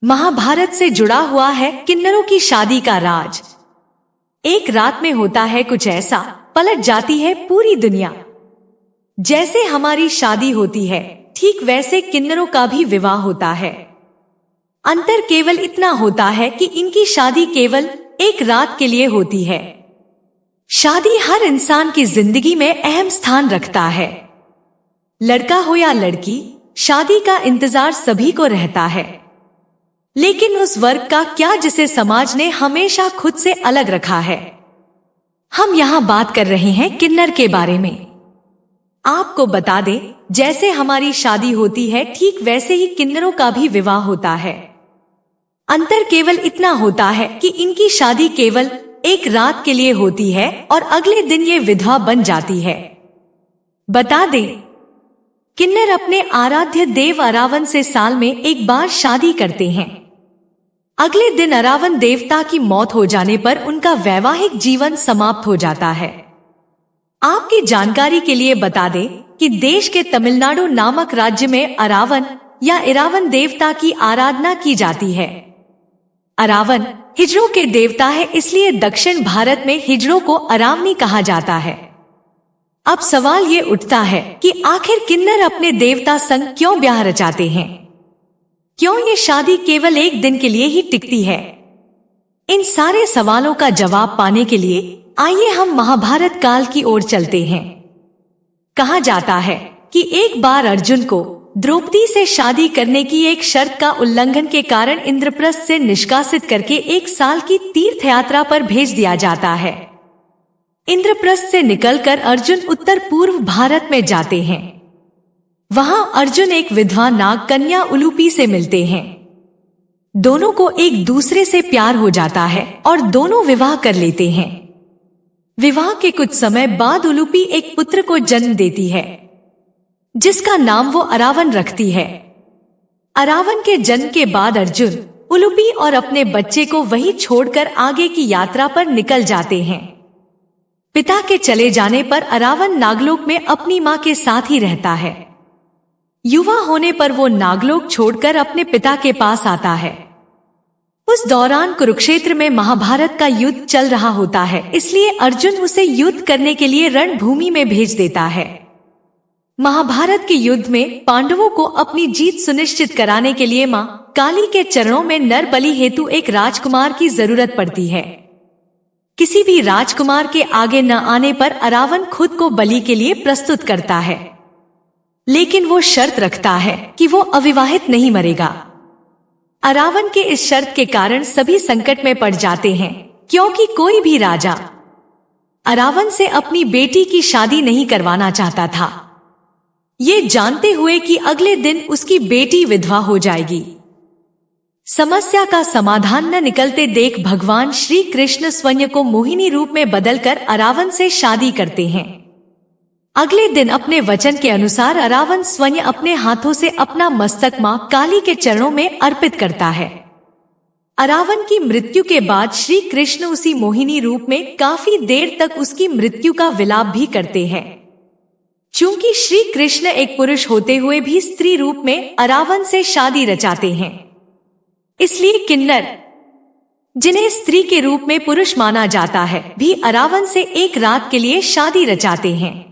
महाभारत से जुड़ा हुआ है किन्नरों की शादी का राज। एक रात में होता है कुछ ऐसा, पलट जाती है पूरी दुनिया। जैसे हमारी शादी होती है, ठीक वैसे किन्नरों का भी विवाह होता है। अंतर केवल इतना होता है कि इनकी शादी केवल एक रात के लिए होती है। शादी हर इंसान की जिंदगी में अहम स्थान रखता है। लड़का हो या लड़की, शादी का इंतजार सभी को रहता है। लेकिन उस वर्ग का क्या जिसे समाज ने हमेशा खुद से अलग रखा है। हम यहाँ बात कर रहे हैं किन्नर के बारे में। आपको बता दें, जैसे हमारी शादी होती है, ठीक वैसे ही किन्नरों का भी विवाह होता है। अंतर केवल इतना होता है कि इनकी शादी केवल एक रात के लिए होती है और अगले दिन ये विधवा बन जाती है। बता दें, किन्नर अपने आराध्य देव अरावन से साल में एक बार शादी करते हैं। अगले दिन अरावन देवता की मौत हो जाने पर उनका वैवाहिक जीवन समाप्त हो जाता है। आपकी जानकारी के लिए बता दें कि देश के तमिलनाडु नामक राज्य में अरावन या इरावन देवता की आराधना की जाती है। अरावन हिजड़ों के देवता है, इसलिए दक्षिण भारत में हिजड़ों को अरावनी कहा जाता है। अब सवाल ये उठता है कि आखिर किन्नर अपने देवता संग क्यों ब्याह रचाते हैं? क्यों ये शादी केवल एक दिन के लिए ही टिकती है? इन सारे सवालों का जवाब पाने के लिए आइए हम महाभारत काल की ओर चलते हैं। कहा जाता है कि एक बार अर्जुन को द्रौपदी से शादी करने की एक शर्त का उल्लंघन के कारण इंद्रप्रस्थ से निष्कासित करके 1 साल की तीर्थ यात्रा पर भेज दिया जाता है। इंद्रप्रस्थ से निकलकर अर्जुन उत्तर पूर्व भारत में जाते हैं। वहां अर्जुन एक विधवा नाग कन्या उलूपी से मिलते हैं। दोनों को एक दूसरे से प्यार हो जाता है और दोनों विवाह कर लेते हैं। विवाह के कुछ समय बाद उलूपी एक पुत्र को जन्म देती है, जिसका नाम वो अरावन रखती है। अरावन के जन्म के बाद अर्जुन, उलूपी और अपने बच्चे को वहीं छोड़कर आगे की यात्रा पर निकल जाते हैं। पिता के चले जाने पर अरावन नागलोक में अपनी मां के साथ ही रहता है। युवा होने पर वो नागलोक छोड़कर अपने पिता के पास आता है। उस दौरान कुरुक्षेत्र में महाभारत का युद्ध चल रहा होता है, इसलिए अर्जुन उसे युद्ध करने के लिए रणभूमि में भेज देता है। महाभारत के युद्ध में पांडवों को अपनी जीत सुनिश्चित कराने के लिए मां काली के चरणों में नर बलि हेतु एक राजकुमार की जरूरत पड़ती है। किसी भी राजकुमार के आगे न आने पर अरावन खुद को बलि के लिए प्रस्तुत करता है, लेकिन वो शर्त रखता है कि वो अविवाहित नहीं मरेगा। अरावन के इस शर्त के कारण सभी संकट में पड़ जाते हैं, क्योंकि कोई भी राजा अरावन से अपनी बेटी की शादी नहीं करवाना चाहता था, ये जानते हुए कि अगले दिन उसकी बेटी विधवा हो जाएगी। समस्या का समाधान न निकलते देख भगवान श्री कृष्ण स्वयं को मोहिनी रूप में बदलकर अरावन से शादी करते हैं। अगले दिन अपने वचन के अनुसार अरावन स्वयं अपने हाथों से अपना मस्तक मां काली के चरणों में अर्पित करता है। अरावन की मृत्यु के बाद श्री कृष्ण उसी मोहिनी रूप में काफी देर तक उसकी मृत्यु का विलाप भी करते हैं। चूंकि श्री कृष्ण एक पुरुष होते हुए भी स्त्री रूप में अरावन से शादी रचाते हैं, इसलिए किन्नर, जिन्हें स्त्री के रूप में पुरुष माना जाता है, भी अरावन से एक रात के लिए शादी रचाते हैं।